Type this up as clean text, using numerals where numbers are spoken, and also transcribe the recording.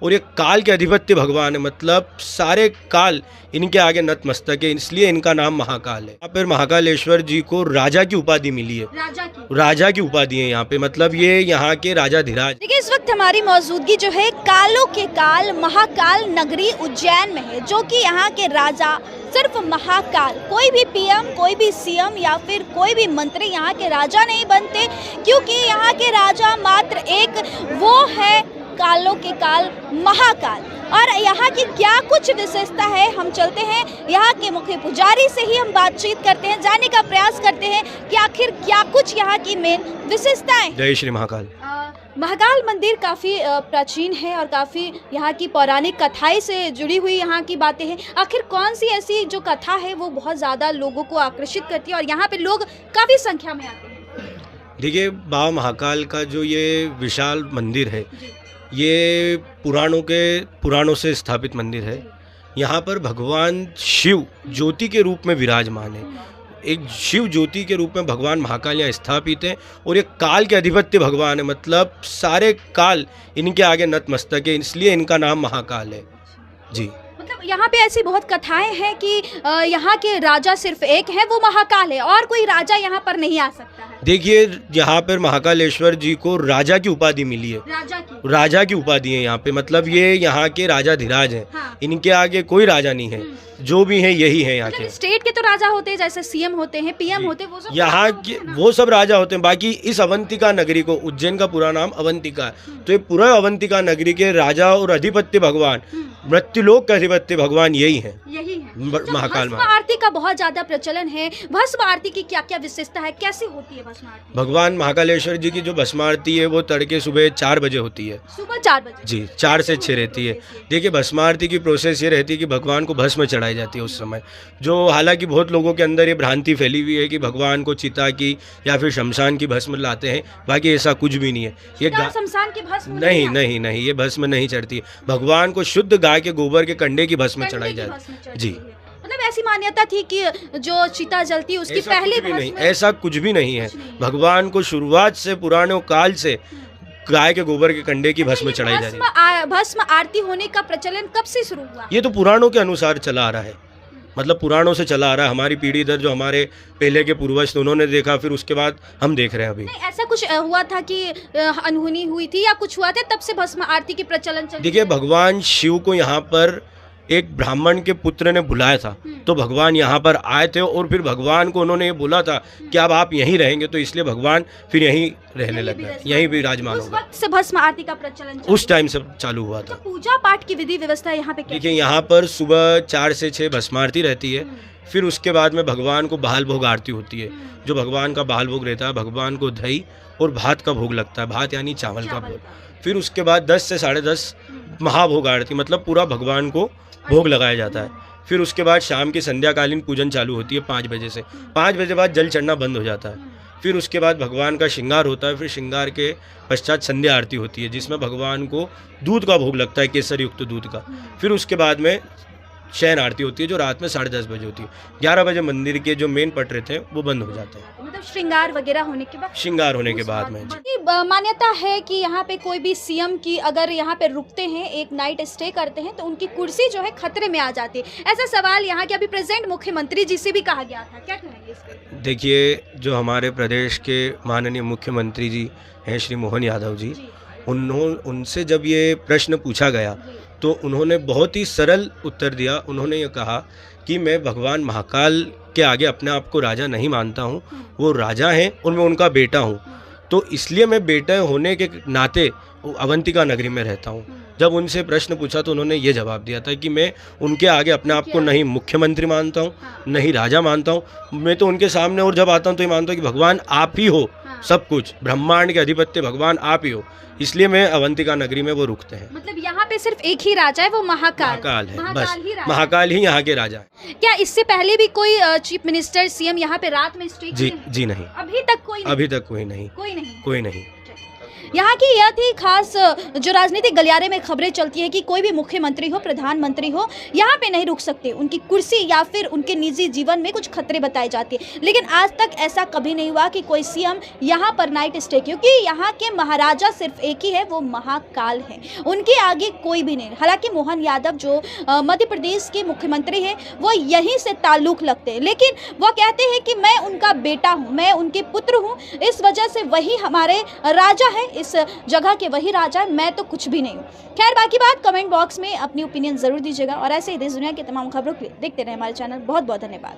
और ये काल के अधिपत्य भगवान है, मतलब सारे काल इनके आगे नतमस्तक है, इसलिए इनका नाम महाकाल है। यहाँ पर महाकालेश्वर जी को राजा की उपाधि मिली है, राजा की उपाधि है यहाँ पे, मतलब ये यहाँ के राजाधिराज। देखिए इस वक्त हमारी मौजूदगी जो है कालों के काल महाकाल नगरी उज्जैन में है, जो कि यहाँ के राजा सिर्फ महाकाल, कोई भी पीएम, कोई भी सीएम या फिर कोई भी मंत्री यहाँ के राजा नहीं बनते, क्योंकि यहाँ के राजा मात्र एक वो है कालों के काल महाकाल। और यहाँ की क्या कुछ विशेषता है, हम चलते हैं यहाँ के मुख्य पुजारी से ही हम बातचीत करते हैं, जानने का प्रयास करते हैं कि आखिर क्या कुछ यहाँ की मेन विशेषताएं। जय श्री महाकाल। महाकाल मंदिर काफ़ी प्राचीन है और काफ़ी यहाँ की पौराणिक कथाएं से जुड़ी हुई यहाँ की बातें हैं। आखिर कौन सी ऐसी जो कथा है वो बहुत ज़्यादा लोगों को आकर्षित करती है और यहाँ पे लोग काफ़ी संख्या में आते हैं? देखिए बाबा महाकाल का जो ये विशाल मंदिर है, ये पुराणों से स्थापित मंदिर है। यहाँ पर भगवान शिव ज्योति के रूप में विराजमान है, एक शिव ज्योति के रूप में भगवान महाकाल यहाँ स्थापित हैं और ये काल के अधिपत्य भगवान है, मतलब सारे काल इनके आगे नतमस्तक है, इसलिए इनका नाम महाकाल है जी। मतलब यहाँ पे ऐसी बहुत कथाएं हैं कि यहाँ के राजा सिर्फ एक है, वो महाकाल है और कोई राजा यहाँ पर नहीं आ सकता है। देखिए यहाँ पर महाकालेश्वर जी को राजा की उपाधि मिली है, राजा की उपाधि है यहाँ पे, मतलब ये यहाँ के राजाधिराज हैं। हाँ। इनके आगे कोई राजा नहीं है, जो भी है यही है यहाँ के। स्टेट के तो राजा होते हैं, जैसे सीएम होते हैं, पीएम होते हैं, वो सब यहाँ के वो सब राजा होते हैं। बाकी इस अवंतिका नगरी को, उज्जैन का पूरा नाम अवंतिका है, तो ये पूरा अवंतिका नगरी के राजा और अधिपत्य भगवान, मृत्युलोक का अधिपत्य भगवान यही है महाकाल। भस्म आरती का बहुत ज्यादा प्रचलन है, भस्म आरती की क्या क्या विशेषता है, कैसे होती है भस्म आरती? भगवान महाकालेश्वर जी की जो भस्म आरती है वो तड़के सुबह 4 बजे होती है, सुबह 4 बजे जी, 4 से 6 रहती है। देखिए भस्म आरती की प्रोसेस ये रहती है कि भगवान को भस्म चढ़ाई जाती है उस समय, जो हालांकि बहुत लोगों के अंदर ये भ्रांति फैली हुई है कि भगवान को चिता की या फिर शमशान की भस्म लाते हैं, बाकी ऐसा कुछ भी नहीं है। ये शमशान की भस्म नहीं, ये भस्म नहीं चढ़ती। भगवान को शुद्ध गाय के गोबर के कंडे की भस्म चढ़ाई जाती है जी। मतलब ऐसी मान्यता थी कि जो चिता जलती है उसकी पहले नहीं, ऐसा कुछ भी नहीं है। भगवान को शुरुआत से पुराने काल से गाय के गोबर के कंडे की भस्म चढ़ाई जा रही है। भस्म आरती होने का प्रचलन कब से शुरू हुआ? ये तो पुराणों के अनुसार चला आ रहा है, मतलब पुराणों से चला आ रहा है। हमारी पीढ़ी दर जो हमारे पहले के पूर्वज थे उन्होंने देखा, फिर उसके बाद हम देख रहे हैं अभी। ऐसा कुछ हुआ था कि अनहोनी हुई थी या कुछ हुआ था तब से भस्म आरती की प्रचलन चल? देखिए भगवान शिव को यहाँ पर एक ब्राह्मण के पुत्र ने बुलाया था, तो भगवान यहाँ पर आए थे और फिर भगवान को उन्होंने ये बोला था कि अब आप यहीं रहेंगे, तो इसलिए भगवान फिर यहीं रहने लग गए, यहीं भी विराजमान हो गए। उस वक्त से भस्म आरती का प्रचलन उस टाइम से चालू हुआ था। पूजा पाठ की विधि व्यवस्था यहाँ पे देखिए यहाँ पर सुबह 4 से 6 भस्म आरती रहती है, फिर उसके बाद में भगवान को बहाल भोग आरती होती है। जो भगवान का बहाल भोग रहता है, भगवान को दही और भात का भोग लगता है, भात यानी चावल का भोग। फिर उसके बाद 10 से 10:30 महाभोग आरती, मतलब पूरा भगवान को भोग लगाया जाता है। फिर उसके बाद शाम की संध्याकालीन पूजन चालू होती है 5 बजे से। 5 बजे बाद जल चढ़ना बंद हो जाता है। फिर उसके बाद भगवान का श्रृंगार होता है, फिर श्रृंगार के पश्चात संध्या आरती होती है, जिसमें भगवान को दूध का भोग लगता है, केसर युक्त दूध का। फिर उसके बाद में शयन आरती होती है, जो रात में 10:30 बजे होती है। 11 बजे मंदिर के जो मेन पट रहते हैं वो बंद हो जाते हैं, मतलब श्रृंगार वगैरह होने के बाद। श्रृंगार होने के बाद में मान्यता है कि यहाँ पे कोई भी सीएम की अगर यहाँ पे रुकते हैं, एक नाइट स्टे करते हैं, तो उनकी कुर्सी जो है खतरे में आ जाती है। ऐसा सवाल यहाँ के अभी प्रेजेंट मुख्यमंत्री जी से भी कहा गया था, क्या कहेंगे इस पर? देखिए जो हमारे प्रदेश के माननीय मुख्यमंत्री जी हैं श्री मोहन यादव जी, उनसे जब ये प्रश्न पूछा गया तो उन्होंने बहुत ही सरल उत्तर दिया। उन्होंने ये कहा कि मैं भगवान महाकाल के आगे अपने आप को राजा नहीं मानता हूँ, वो राजा हैं और मैं उनका बेटा हूँ, तो इसलिए मैं बेटा होने के नाते अवंतिका नगरी में रहता हूँ। जब उनसे प्रश्न पूछा तो उन्होंने ये जवाब दिया था कि मैं उनके आगे अपने आप को नहीं मुख्यमंत्री मानता हूँ, नहीं राजा मानता हूँ, मैं तो उनके सामने और जब आता हूँ तो ये मानता हूँ कि भगवान आप ही हो, सब कुछ ब्रह्मांड के अधिपत्य भगवान आप ही हो, इसलिए मैं अवंतिका नगरी में वो रुकते हैं। मतलब यहाँ पे सिर्फ एक ही राजा है, वो महाकाल है, बस महाकाल ही यहाँ के राजा है। क्या इससे पहले भी कोई चीफ मिनिस्टर सीएम यहाँ पे रात में स्टे? जी नहीं, अभी तक कोई नहीं। अभी तक कोई नहीं। यहाँ की यह थी खास जो राजनीतिक गलियारे में खबरें चलती है कि कोई भी मुख्यमंत्री हो, प्रधानमंत्री हो, यहाँ पे नहीं रुक सकते, उनकी कुर्सी या फिर उनके निजी जीवन में कुछ खतरे बताए जाते हैं। लेकिन आज तक ऐसा कभी नहीं हुआ कि कोई सीएम यहाँ पर नाइट स्टे, क्योंकि यहाँ के महाराजा सिर्फ एक ही है, वो महाकाल है, उनके आगे कोई भी नहीं। हालांकि मोहन यादव जो मध्य प्रदेश के मुख्यमंत्री हैं, वो यहीं से ताल्लुक लगते हैं, लेकिन वो कहते हैं कि मैं उनका बेटा हूँ, मैं उनके पुत्र हूँ, इस वजह से वही हमारे राजा है, इस जगह के वही राजा है, मैं तो कुछ भी नहीं हूँ। खैर, बाकी बात कमेंट बॉक्स में अपनी ओपिनियन जरूर दीजिएगा और ऐसे ही देश दुनिया की तमाम खबरों के लिए देखते रहे हमारे चैनल। बहुत बहुत धन्यवाद।